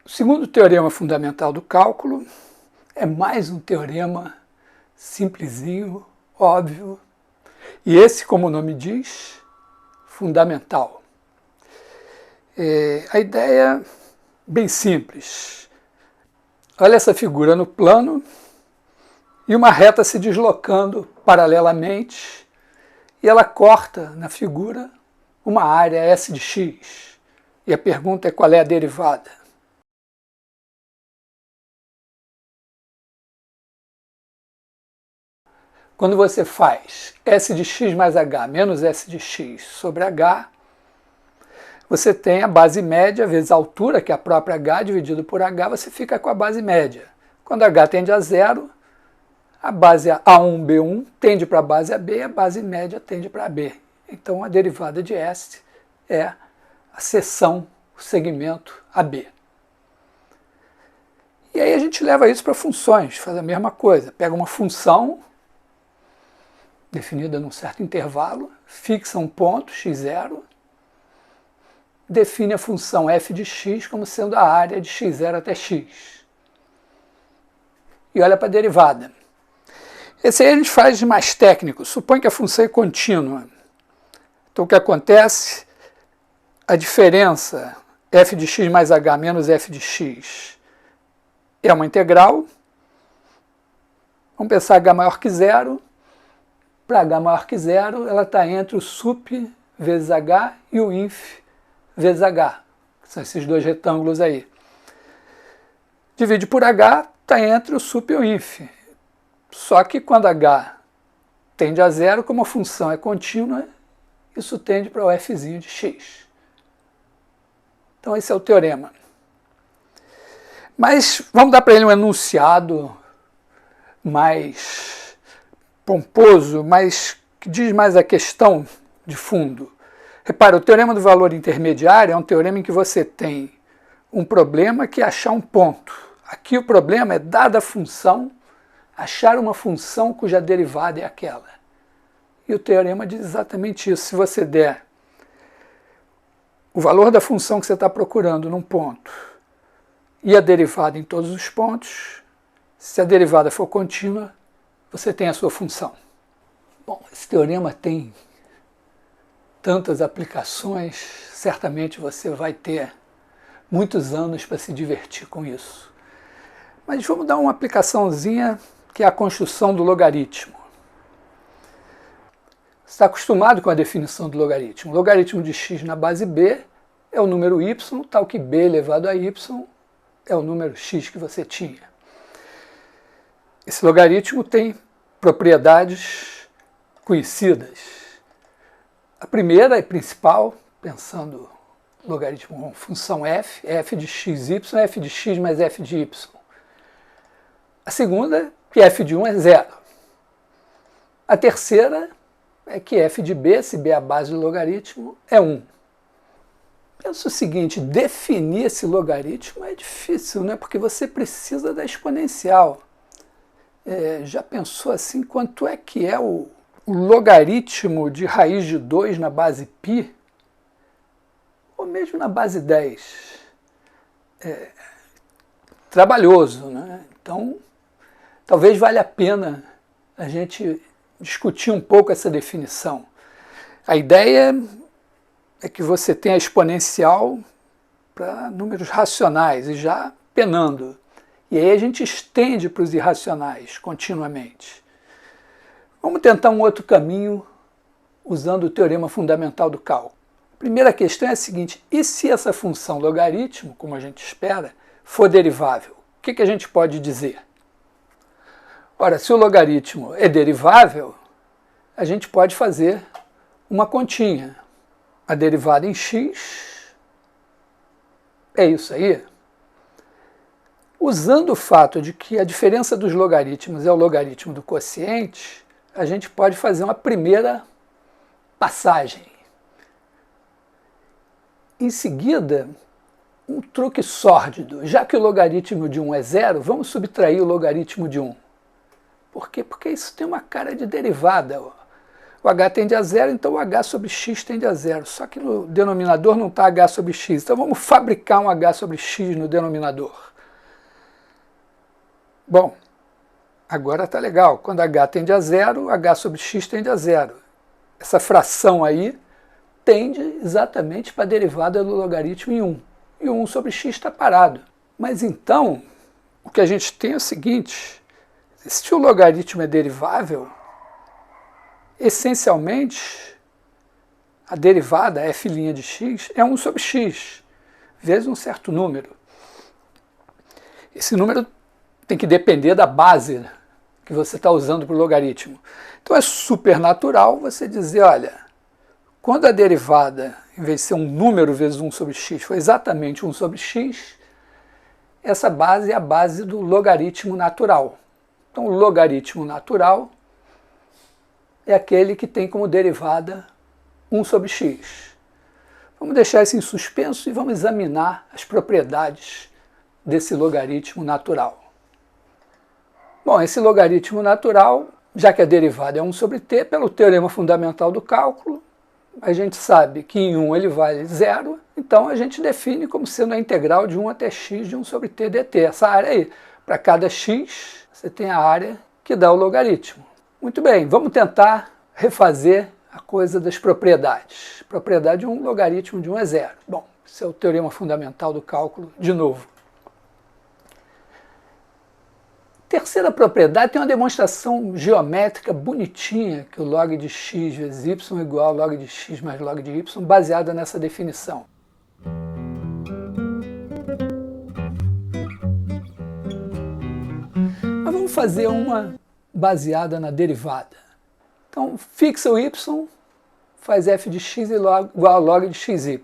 O segundo teorema fundamental do cálculo é mais um teorema simplesinho, óbvio, e esse, como o nome diz, fundamental. A ideia é bem simples. Olha essa figura no plano e uma reta se deslocando paralelamente e ela corta na figura uma área S de x. E a pergunta é qual é a derivada. Quando você faz S de x mais h menos S de x sobre h, você tem a base média vezes a altura, que é a própria h, dividido por h, você fica com a base média. Quando h tende a zero, a base A1, B1 tende para a base AB e a base média tende para AB. Então a derivada de S é a seção, o segmento AB. E aí a gente leva isso para funções, faz a mesma coisa. Pega uma função definida num certo intervalo, fixa um ponto, x0, define a função f de x como sendo a área de x0 até x. E olha para a derivada. Esse aí a gente faz de mais técnico, supõe que a função é contínua. Então o que acontece? A diferença f de x mais h menos f de x é uma integral. Vamos pensar h maior que zero. Para h maior que zero, ela está entre o sup vezes h e o inf vezes h, que são esses dois retângulos aí. Divide por h, está entre o sup e o inf. Só que quando h tende a zero, como a função é contínua, isso tende para o fzinho de x. Então esse é o teorema. Mas vamos dar para ele um enunciado mais pomposo, mas que diz mais a questão de fundo. Repara, o teorema do valor intermediário é um teorema em que você tem um problema que é achar um ponto. Aqui o problema é, dada a função, achar uma função cuja derivada é aquela. E o teorema diz exatamente isso. Se você der o valor da função que você está procurando num ponto e a derivada em todos os pontos, se a derivada for contínua, você tem a sua função. Bom, esse teorema tem tantas aplicações, certamente você vai ter muitos anos para se divertir com isso. Mas vamos dar uma aplicaçãozinha que é a construção do logaritmo. Você está acostumado com a definição do logaritmo. O logaritmo de x na base b é o número y, tal que b elevado a y é o número x que você tinha. Esse logaritmo tem propriedades conhecidas. A primeira e principal, pensando no logaritmo com função f, é f de xy, é f de x mais f de y. A segunda, que f de 1 é zero. A terceira é que f de b, se b é a base do logaritmo, é 1. Pensa o seguinte, definir esse logaritmo é difícil, né? Porque você precisa da exponencial. Já pensou assim, quanto é que é o logaritmo de raiz de 2 na base π? Ou mesmo na base 10? Trabalhoso, né? Então, talvez valha a pena a gente discutir um pouco essa definição. A ideia é que você tenha a exponencial para números racionais e já penando. E aí a gente estende para os irracionais continuamente. Vamos tentar um outro caminho usando o teorema fundamental do cálculo. A primeira questão é a seguinte, e se essa função logaritmo, como a gente espera, for derivável? O que a gente pode dizer? Ora, se o logaritmo é derivável, a gente pode fazer uma continha. A derivada em x é isso aí. Usando o fato de que a diferença dos logaritmos é o logaritmo do quociente, a gente pode fazer uma primeira passagem. Em seguida, um truque sórdido. Já que o logaritmo de 1 é zero, vamos subtrair o logaritmo de 1. Por quê? Porque isso tem uma cara de derivada. O h tende a zero, então o h sobre x tende a zero. Só que no denominador não está h sobre x. Então vamos fabricar um h sobre x no denominador. Bom, agora está legal. Quando h tende a zero, h sobre x tende a zero. Essa fração aí tende exatamente para a derivada do logaritmo em 1. E o 1 sobre x está parado. Mas então, o que a gente tem é o seguinte: se o logaritmo é derivável, essencialmente, a derivada f' de x é 1 sobre x, vezes um certo número. Esse número tem que depender da base que você está usando para o logaritmo. Então é super natural você dizer, olha, quando a derivada, em vez de ser um número vezes 1 sobre x, for exatamente 1 sobre x, essa base é a base do logaritmo natural. Então o logaritmo natural é aquele que tem como derivada 1 sobre x. Vamos deixar isso em suspenso e vamos examinar as propriedades desse logaritmo natural. Bom, esse logaritmo natural, já que a derivada é 1 sobre t, pelo teorema fundamental do cálculo, a gente sabe que em 1 ele vale 0, então a gente define como sendo a integral de 1 até x de 1 sobre t dt. Essa área aí, para cada x, você tem a área que dá o logaritmo. Muito bem, vamos tentar refazer a coisa das propriedades. Propriedade de um logaritmo de 1 é 0. Bom, esse é o teorema fundamental do cálculo de novo. Terceira propriedade tem uma demonstração geométrica bonitinha, que o log de x vezes y é igual ao log de x mais log de y, baseada nessa definição. Mas vamos fazer uma baseada na derivada. Então, fixa o y, faz f de x igual ao log de xy.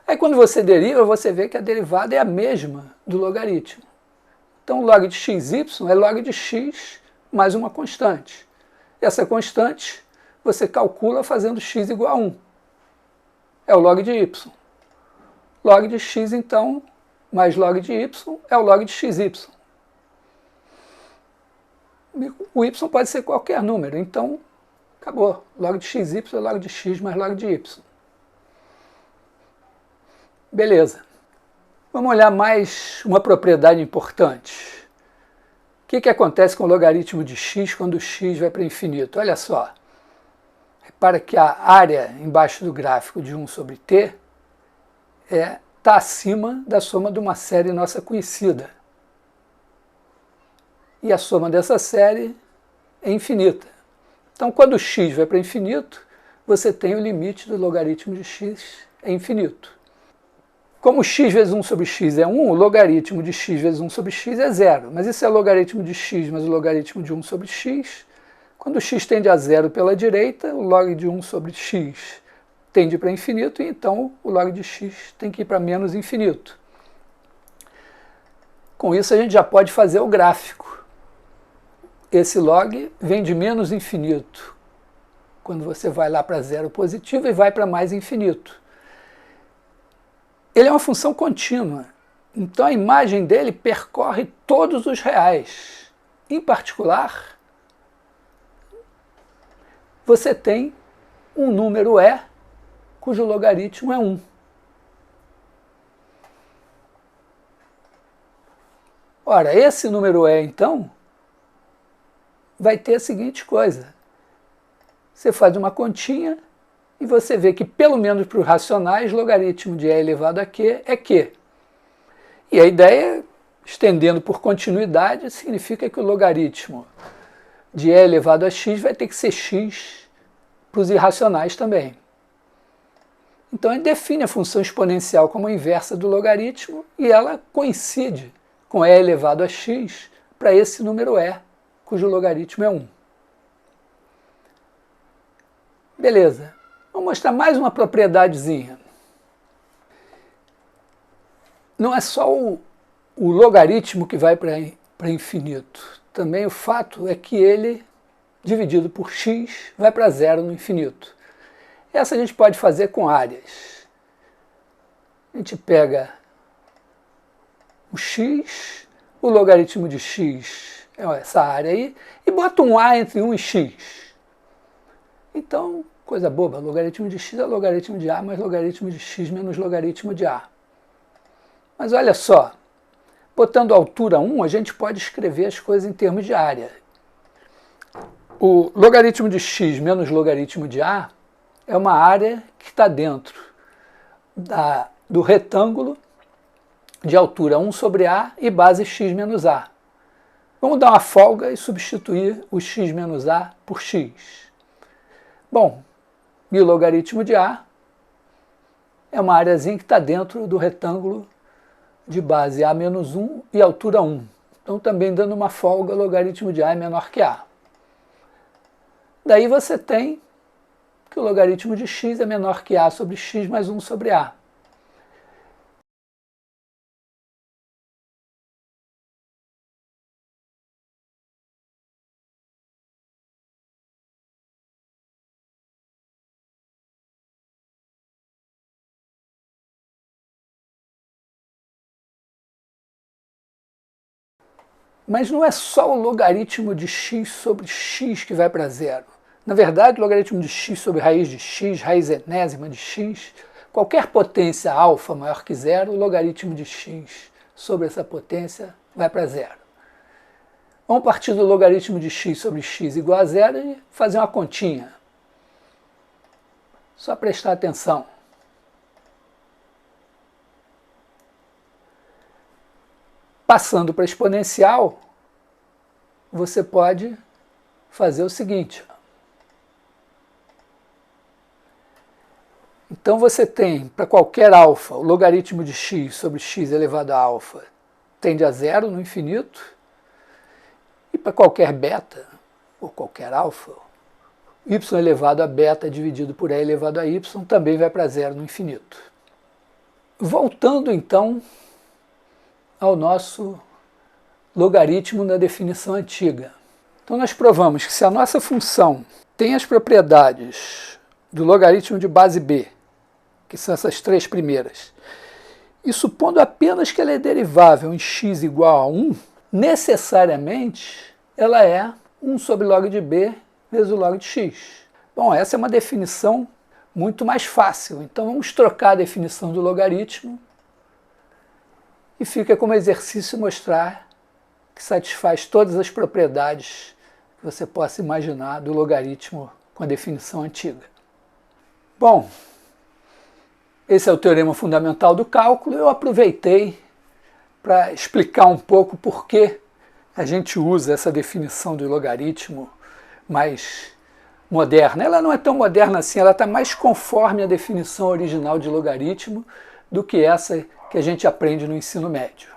Aí quando você deriva, você vê que a derivada é a mesma do logaritmo. Então, log de xy é log de x mais uma constante. Essa constante você calcula fazendo x igual a 1. É o log de y. Log de x, então, mais log de y é o log de xy. O y pode ser qualquer número, então acabou. Log de xy é log de x mais log de y. Beleza. Vamos olhar mais uma propriedade importante. O que acontece com o logaritmo de x quando o x vai para infinito? Olha só. Repara que a área embaixo do gráfico de 1 sobre t está acima da soma de uma série nossa conhecida. E a soma dessa série é infinita. Então, quando o x vai para infinito, você tem o limite do logaritmo de x é infinito. Como x vezes 1 sobre x é 1, o logaritmo de x vezes 1 sobre x é 0. Mas isso é logaritmo de x mais o logaritmo de 1 sobre x. Quando o x tende a 0 pela direita, o log de 1 sobre x tende para infinito, e então o log de x tem que ir para menos infinito. Com isso, a gente já pode fazer o gráfico. Esse log vem de menos infinito, quando você vai lá para zero positivo, e vai para mais infinito. Ele é uma função contínua, então a imagem dele percorre todos os reais. Em particular, você tem um número e cujo logaritmo é 1. Ora, esse número e, então, vai ter a seguinte coisa. Você faz uma continha e você vê que, pelo menos para os racionais, logaritmo de e elevado a q é q. E a ideia, estendendo por continuidade, significa que o logaritmo de e elevado a x vai ter que ser x para os irracionais também. Então, ele define a função exponencial como a inversa do logaritmo e ela coincide com e elevado a x para esse número e, cujo logaritmo é 1. Beleza. Vou mostrar mais uma propriedadezinha. Não é só o logaritmo que vai para infinito. Também o fato é que ele, dividido por x, vai para zero no infinito. Essa a gente pode fazer com áreas. A gente pega o x, o logaritmo de x, é essa área aí, e bota um a entre 1 e x. Então, coisa boba, logaritmo de x é logaritmo de a mais logaritmo de x menos logaritmo de a. Mas olha só, botando altura 1, a gente pode escrever as coisas em termos de área. O logaritmo de x menos logaritmo de a é uma área que está dentro do retângulo de altura 1 sobre a e base x menos a. Vamos dar uma folga e substituir o x menos a por x. Bom, e o logaritmo de a é uma areazinha que está dentro do retângulo de base a menos 1 e altura 1. Então, também dando uma folga, o logaritmo de a é menor que a. Daí você tem que o logaritmo de x é menor que a sobre x mais 1 sobre a. Mas não é só o logaritmo de x sobre x que vai para zero. Na verdade, o logaritmo de x sobre raiz de x, raiz enésima de x, qualquer potência alfa maior que zero, o logaritmo de x sobre essa potência vai para zero. Vamos partir do logaritmo de x sobre x igual a zero e fazer uma continha. Só prestar atenção. Passando para exponencial, você pode fazer o seguinte. Então você tem, para qualquer alfa, o logaritmo de x sobre x elevado a alfa tende a zero no infinito. E para qualquer beta, ou qualquer alfa, y elevado a beta dividido por e elevado a y também vai para zero no infinito. Voltando então ao nosso logaritmo na definição antiga. Então nós provamos que se a nossa função tem as propriedades do logaritmo de base b, que são essas três primeiras, e supondo apenas que ela é derivável em x igual a 1, necessariamente ela é 1 sobre log de b vezes o log de x. Bom, essa é uma definição muito mais fácil. Então vamos trocar a definição do logaritmo e fica como exercício mostrar que satisfaz todas as propriedades que você possa imaginar do logaritmo com a definição antiga. Bom, esse é o teorema fundamental do cálculo. Eu aproveitei para explicar um pouco por que a gente usa essa definição do logaritmo mais moderna. Ela não é tão moderna assim, ela está mais conforme a definição original de logaritmo do que essa que a gente aprende no ensino médio.